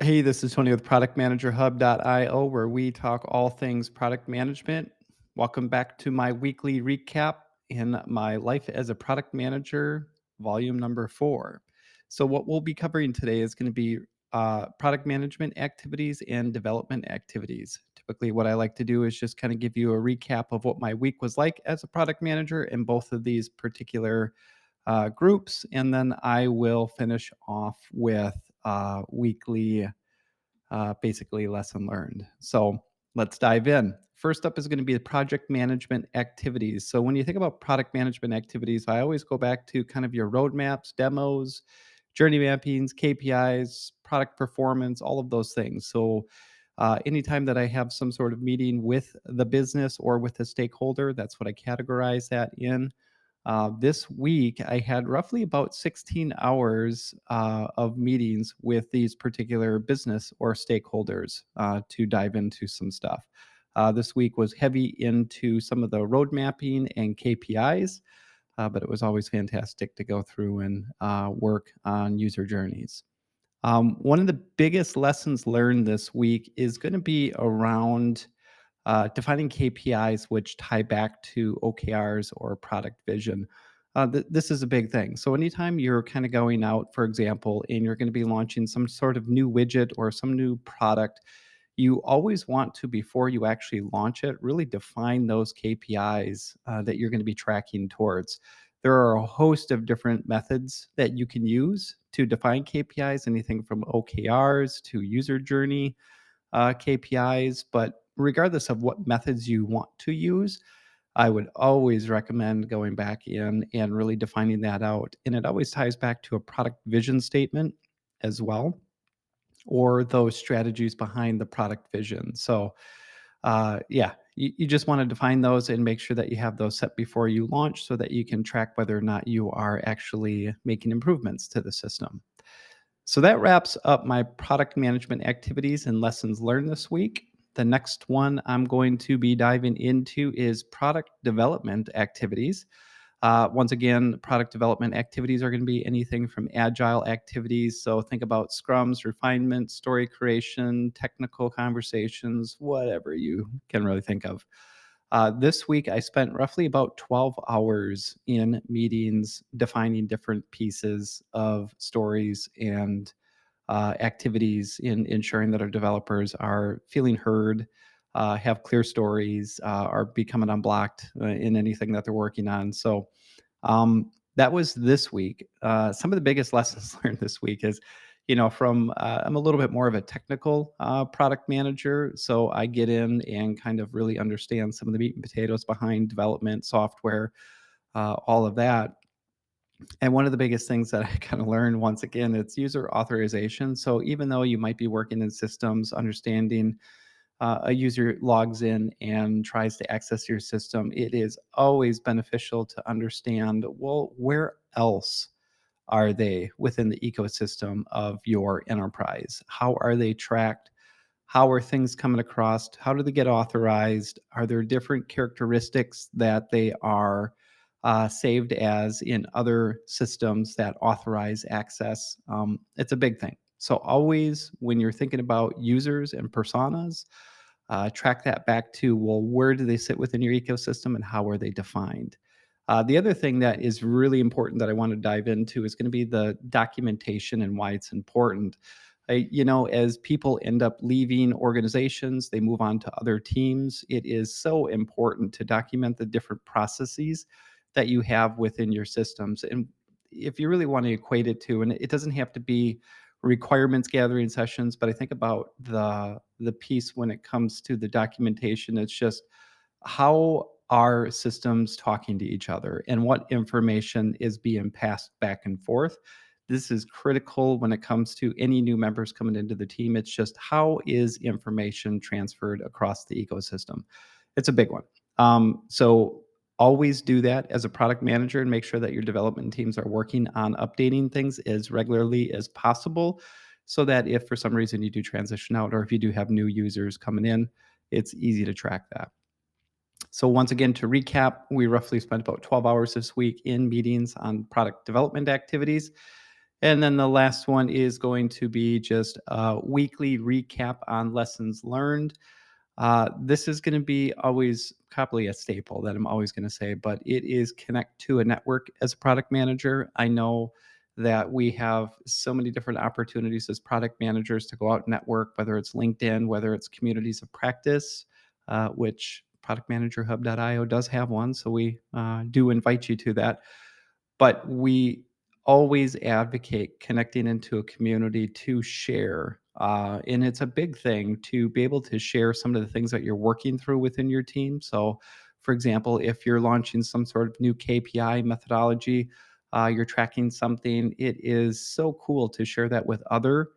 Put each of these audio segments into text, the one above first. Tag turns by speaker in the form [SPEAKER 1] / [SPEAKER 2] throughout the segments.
[SPEAKER 1] Hey, this is Tony with Product Manager Hub.io, where we talk all things product management. Welcome back to my weekly recap in my life as a product manager, volume number 4. So, what we'll be covering today is going to be product management activities and development activities. Typically, what I like to do is just kind of give you a recap of what my week was like as a product manager in both of these particular groups, and then I will finish off with weekly, basically lesson learned. So let's dive in. First up is going to be the project management activities. So when you think about product management activities, I always go back to kind of your roadmaps, demos, journey mappings, KPIs, product performance, all of those things. So anytime that I have some sort of meeting with the business or with a stakeholder, that's what I categorize that in. This week, I had roughly about 16 hours of meetings with these particular business or stakeholders to dive into some stuff. This week was heavy into some of the road mapping and KPIs, but it was always fantastic to go through and work on user journeys. One of the biggest lessons learned this week is going to be around defining KPIs which tie back to OKRs or product vision. This is a big thing. So, anytime you're kind of going out, for example, and you're going to be launching some sort of new widget or some new product, you always want to, before you actually launch it, really define those KPIs that you're going to be tracking towards. There are a host of different methods that you can use to define KPIs, anything from OKRs to user journey KPIs. But regardless of what methods you want to use, I would always recommend going back in and really defining that out. And it always ties back to a product vision statement as well, or those strategies behind the product vision. So, yeah, you just want to define those and make sure that you have those set before you launch so that you can track whether or not you are actually making improvements to the system. So that wraps up my product management activities and lessons learned this week. The next one I'm going to be diving into is product development activities. Once again, product development activities are going to be anything from agile activities. So think about scrums, refinements, story creation, technical conversations, whatever you can really think of. This week, I spent roughly about 12 hours in meetings defining different pieces of stories and activities in ensuring that our developers are feeling heard, have clear stories, are becoming unblocked in anything that they're working on. So that was this week. Some of the biggest lessons learned this week is, from I'm a little bit more of a technical product manager, so I get in and kind of really understand some of the meat and potatoes behind development, software, all of that. And one of the biggest things that I kind of learned once again, it's user authorization. So even though you might be working in systems, understanding a user logs in and tries to access your system, it is always beneficial to understand, well, where else are they within the ecosystem of your enterprise? How are they tracked? How are things coming across? How do they get authorized? Are there different characteristics that they are saved as in other systems that authorize access? It's a big thing. So, always when you're thinking about users and personas, track that back to, well, where do they sit within your ecosystem and how are they defined? The other thing that is really important that I want to dive into is going to be the documentation and why it's important. As people end up leaving organizations, they move on to other teams. It is so important to document the different processes that you have within your systems. And if you really want to equate it to, and it doesn't have to be requirements gathering sessions, but I think about the piece when it comes to the documentation. It's just, how are systems talking to each other and what information is being passed back and forth. This is critical when it comes to any new members coming into the team. It's just, how is information transferred across the ecosystem? It's a big one. So always do that as a product manager and make sure that your development teams are working on updating things as regularly as possible, so that if for some reason you do transition out or if you do have new users coming in, it's easy to track that. So once again, to recap, we roughly spent about 12 hours this week in meetings on product development activities. And then the last one is going to be just a weekly recap on lessons learned. This is going to be always probably a staple that I'm always going to say, but it is connect to a network as a product manager. I know that we have so many different opportunities as product managers to go out and network, whether it's LinkedIn, whether it's communities of practice, which productmanagerhub.io does have one. So we do invite you to that, but we always advocate connecting into a community to share. And it's a big thing to be able to share some of the things that you're working through within your team. So, for example, if you're launching some sort of new KPI methodology, you're tracking something, it is so cool to share that with other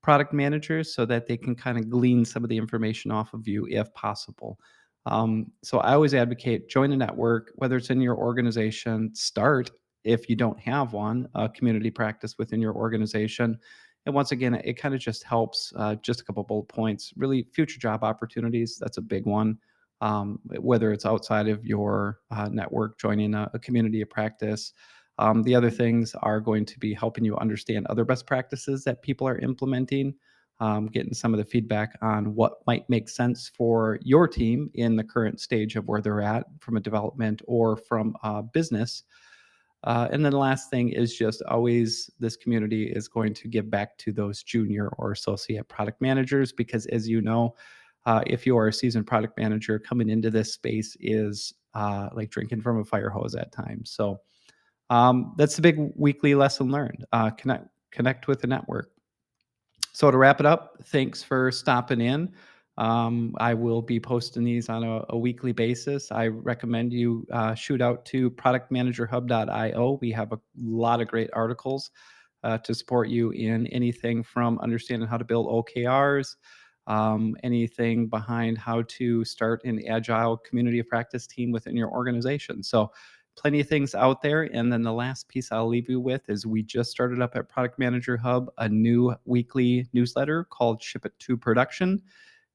[SPEAKER 1] product managers so that they can kind of glean some of the information off of you if possible. So I always advocate join a network, whether it's in your organization, start if you don't have one, a community practice within your organization. And once again, it kind of just helps. Just a couple bullet points. Really, future job opportunities. That's a big one. Whether it's outside of your network, joining a community of practice. The other things are going to be helping you understand other best practices that people are implementing, getting some of the feedback on what might make sense for your team in the current stage of where they're at from a development or from a business. And then the last thing is just always this community is going to give back to those junior or associate product managers because, as you know, if you are a seasoned product manager, coming into this space is like drinking from a fire hose at times. So that's the big weekly lesson learned. Connect with the network. So to wrap it up, thanks for stopping in. I will be posting these on a weekly basis. I recommend you shoot out to productmanagerhub.io. We have a lot of great articles to support you in anything from understanding how to build OKRs, anything behind how to start an agile community of practice team within your organization. So plenty of things out there. And then the last piece I'll leave you with is we just started up at Product Manager Hub a new weekly newsletter called Ship It to Production.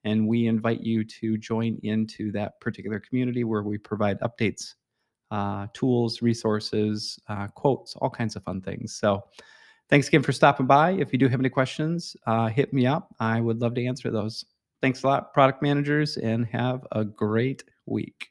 [SPEAKER 1] And we invite you to join into that particular community where we provide updates, tools, resources, quotes, all kinds of fun things. So thanks again for stopping by. If you do have any questions, hit me up. I would love to answer those. Thanks a lot, product managers, and have a great week.